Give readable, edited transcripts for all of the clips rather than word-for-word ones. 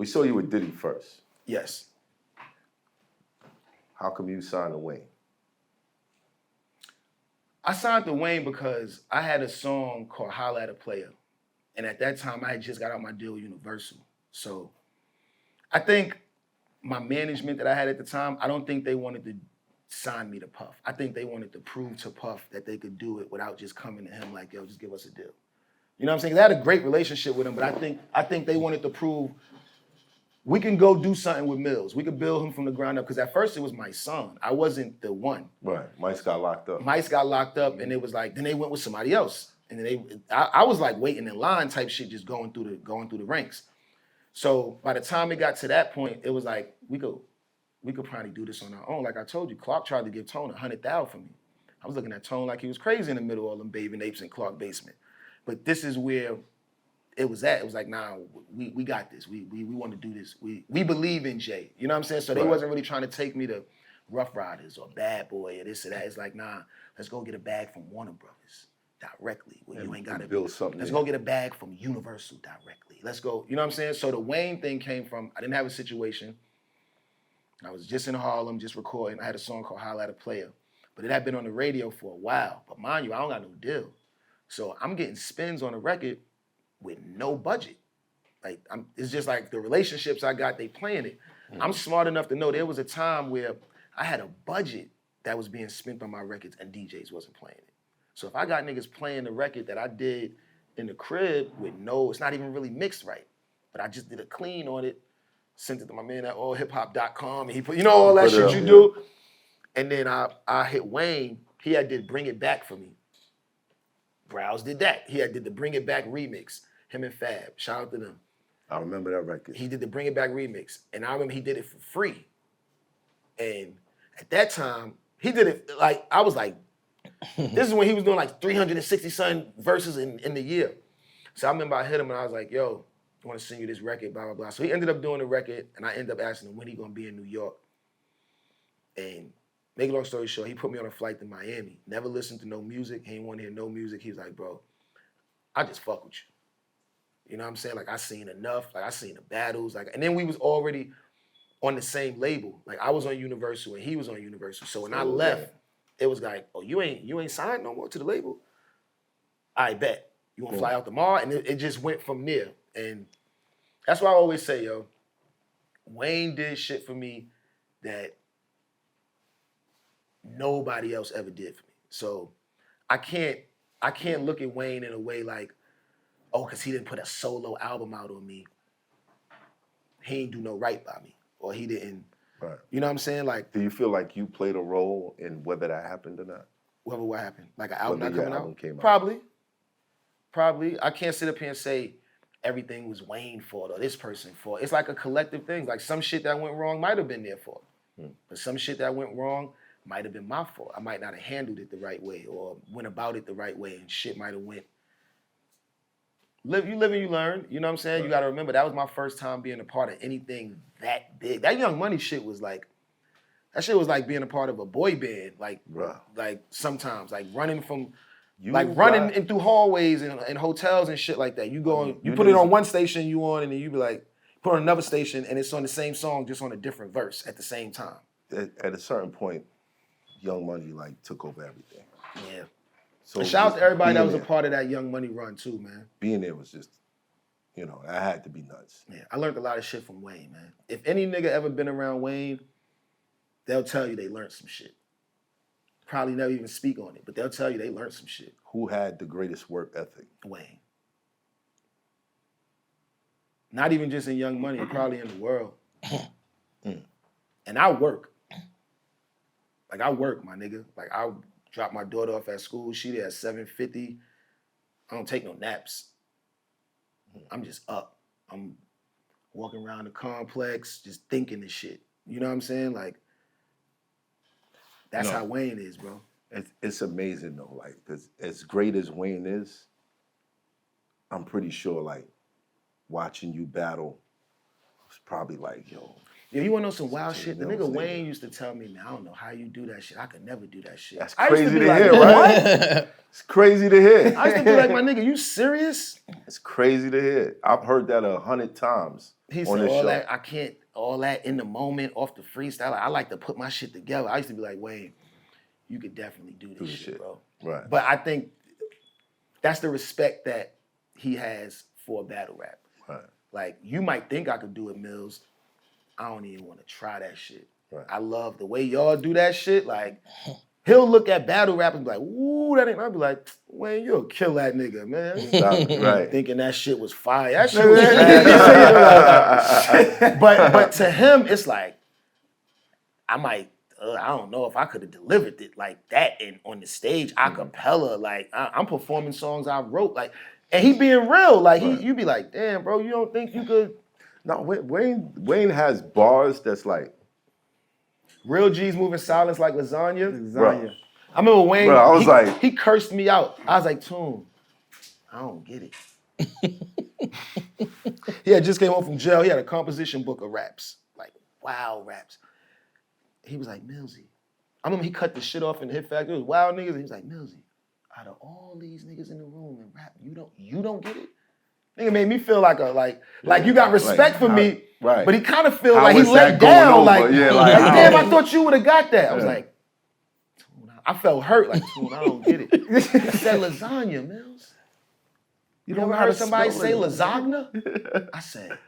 We saw you with Diddy first. Yes. How come you signed to Wayne? I signed to Wayne because I had a song called Holla At A Player. And at that time, I had just got out my deal with Universal. So I think my management that I had at the time, I don't think they wanted to sign me to Puff. I think they wanted to prove to Puff that they could do it without just coming to him like, yo, just give us a deal. You know what I'm saying? They had a great relationship with him, but I think they wanted to prove we can go do something with Millz. We could build him from the ground up. Because at first it was my son. I wasn't the one. Right. Mice got locked up. Mice got locked up, and it was like, then they went with somebody else. And then I was like waiting in line type shit, just going through the ranks. So by the time it got to that point, it was like, we could probably do this on our own. Like I told you, Clark tried to give Tone $100,000 for me. I was looking at Tone like he was crazy in the middle of all them bathing apes in Clark basement. But this is where it was at. It was like, nah, we got this. We want to do this. We believe in Jay. You know what I'm saying? So they wasn't really trying to take me to Rough Riders or Bad Boy or this or that. It's like, nah, let's go get a bag from Warner Brothers directly. Where you ain't got to build something. Let's go get a bag from Universal directly. Let's go. You know what I'm saying? So the Wayne thing came from, I didn't have a situation. I was just in Harlem, just recording. I had a song called Holla At A Player. But it had been on the radio for a while. But mind you, I don't got no deal. So I'm getting spins on a record with no budget. Like, it's just like the relationships I got, they playing it. Mm-hmm. I'm smart enough to know there was a time where I had a budget that was being spent on my records and DJs wasn't playing it. So if I got niggas playing the record that I did in the crib with it's not even really mixed right, but I just did a clean on it, sent it to my man at allhiphop.com, and he put, all that shit you do. And then I hit Wayne, he had did Bring It Back for me. Browz did that. He had did the Bring It Back remix, him and Fab, shout out to them. I remember that record. He did the Bring It Back remix, and I remember he did it for free. And at that time, he did it like, I was like, this is when he was doing like 360-something verses in the year. So I remember I hit him and I was like, yo, I want to send you this record, blah, blah, blah. So he ended up doing the record, and I ended up asking him when he gonna be in New York. And make a long story short, he put me on a flight to Miami. Never listened to no music. He didn't want to hear no music. He was like, bro, I just fuck with you. You know what I'm saying? Like, I seen enough. Like, I seen the battles. Like, and then we was already on the same label. Like, I was on Universal and he was on Universal. So when I left, it was like, oh, you ain't signed no more to the label? I bet. You want to fly out tomorrow? And it just went from there. And that's why I always say, yo, Wayne did shit for me that nobody else ever did for me. So I can't look at Wayne in a way like, oh, because he didn't put a solo album out on me, he ain't do no right by me. Or he didn't, you know what I'm saying? Like, do you feel like you played a role in whether that happened or not? Whether what happened? Like an album not coming out? Came out? Probably. I can't sit up here and say everything was Wayne's fault or this person's fault. It's like a collective thing. Like, some shit that went wrong might have been their fault. But some shit that went wrong might have been my fault. I might not have handled it the right way or went about it the right way, and shit might have went. You live and you learn. You know what I'm saying? Right. You got to remember, that was my first time being a part of anything that big. That Young Money shit was like, that shit was like being a part of a boy band. Like, like sometimes, like running from, running in through hallways and hotels and shit like that. You go on, you put it on one station you on, and then you be like, put on another station, and it's on the same song, just on a different verse at the same time. At a certain point, Young Money like took over everything. Yeah. So shout out to everybody that was there, a part of that Young Money run too, man. Being there was just, I had to be nuts. Yeah, I learned a lot of shit from Wayne, man. If any nigga ever been around Wayne, they'll tell you they learned some shit. Probably never even speak on it, but they'll tell you they learned some shit. Who had the greatest work ethic? Wayne. Not even just in Young Money, probably in the world. And I work. Like, I work, my nigga. Like, I drop my daughter off at school. She there at 7:50. I don't take no naps. I'm just up. I'm walking around the complex, just thinking this shit. You know what I'm saying? Like, that's how Wayne is, bro. It's amazing, though. Like, because as great as Wayne is, I'm pretty sure, like, watching you battle was probably like, yo. Yeah, you wanna know some wild shit? The nigga Millz, Wayne used to tell me, man, I don't know how you do that shit. I could never do that shit. That's I used crazy be to like, hear, right? It's crazy to hear. I used to be like, my nigga, you serious? It's crazy to hear. I've heard that 100 times He on said this all show. that, I can't, all that in the moment, off the freestyle. I like to put my shit together. I used to be like, Wayne, you could definitely do this shit, bro. Right. But I think that's the respect that he has for battle rap. Right. Like, you might think I could do it, Millz. I don't even want to try that shit. Right. I love the way y'all do that shit. Like, he'll look at battle rap and be like, ooh, that ain't. I'll be like, Wayne, you'll kill that nigga, man. Right. Thinking that shit was fire. That shit was bad. but to him, it's like, I might, I don't know if I could have delivered it like that on the stage, a cappella. Like, I'm performing songs I wrote. Like, and he being real. Like, you be like, damn, bro, you don't think you could? No, Wayne has bars that's like Real G's moving silence like lasagna. Bro. I remember Wayne. Bro, I was he cursed me out. I was like, Tune, I don't get it. He had just came home from jail. He had a composition book of raps, like wild raps. He was like, Millsy. I remember he cut the shit off in the Hit Factory. It was wild niggas. And he was like, Millsy, out of all these niggas in the room and rap, you don't get it? Nigga made me feel like you got respect for me, right? But he kind of feel How like he is let that going down, over? like, Yeah, like how? damn, I thought you would have got that. I was like, Tune, I felt hurt, like, Tune, I don't get it. He said lasagna, Millz. You ever heard somebody say lasagna? I said,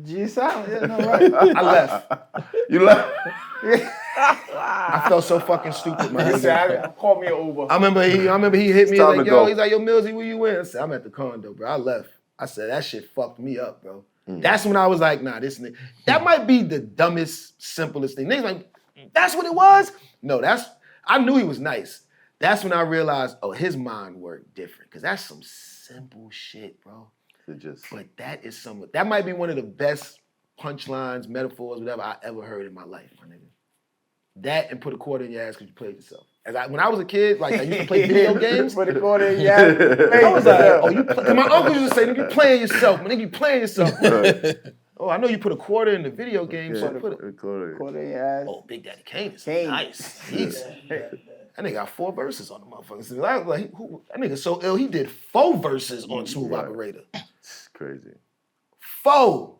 G sound, yeah, no, right. I left. You left? I felt so fucking stupid, man. He said, call me an Uber. I remember he hit me It's time like, to yo, go. he's like, yo, Millsy, where you in? I said, I'm at the condo, bro. I left. I said, that shit fucked me up, bro. That's when I was like, nah, this nigga. That might be the dumbest, simplest thing. Niggas like, that's what it was? No, I knew he was nice. That's when I realized, oh, his mind worked different. Cause that's some simple shit, bro. But that might be one of the best punchlines, metaphors, whatever I ever heard in my life, my nigga. That and put a quarter in your ass because you played yourself. When I was a kid, like I used to play video games. Put a quarter in your ass. I was like, oh, you play. Cause my uncle used to say, nigga, you playing yourself, man. Nigga, you playing yourself. Oh, I know you put a quarter in the video game, so put it. Quarter in your ass. Oh, Big Daddy Kane is Kane. nice. That nigga got 4 verses on the motherfucker. I was like, that nigga so ill, he did 4 verses on Smooth Operator. It's crazy. 4.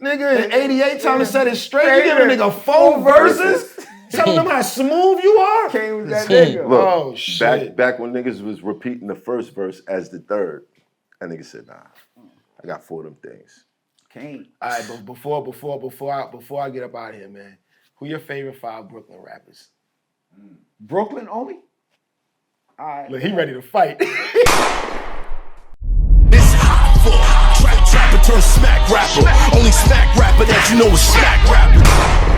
Nigga, in 88 trying to set it straight, you giving a nigga 4 verses? Telling them how smooth you are? Kane was that nigga. Look, Oh, shit. Back when niggas was repeating the first verse as the third, that nigga said, nah, I got 4 of them things. Kane. All right, but before I get up out of here, man, who your favorite 5 Brooklyn rappers? Brooklyn only? All right. Look, he ready to fight. This Hoffa, trapper turn smack rapper. Only smack rapper that you know is smack rapper.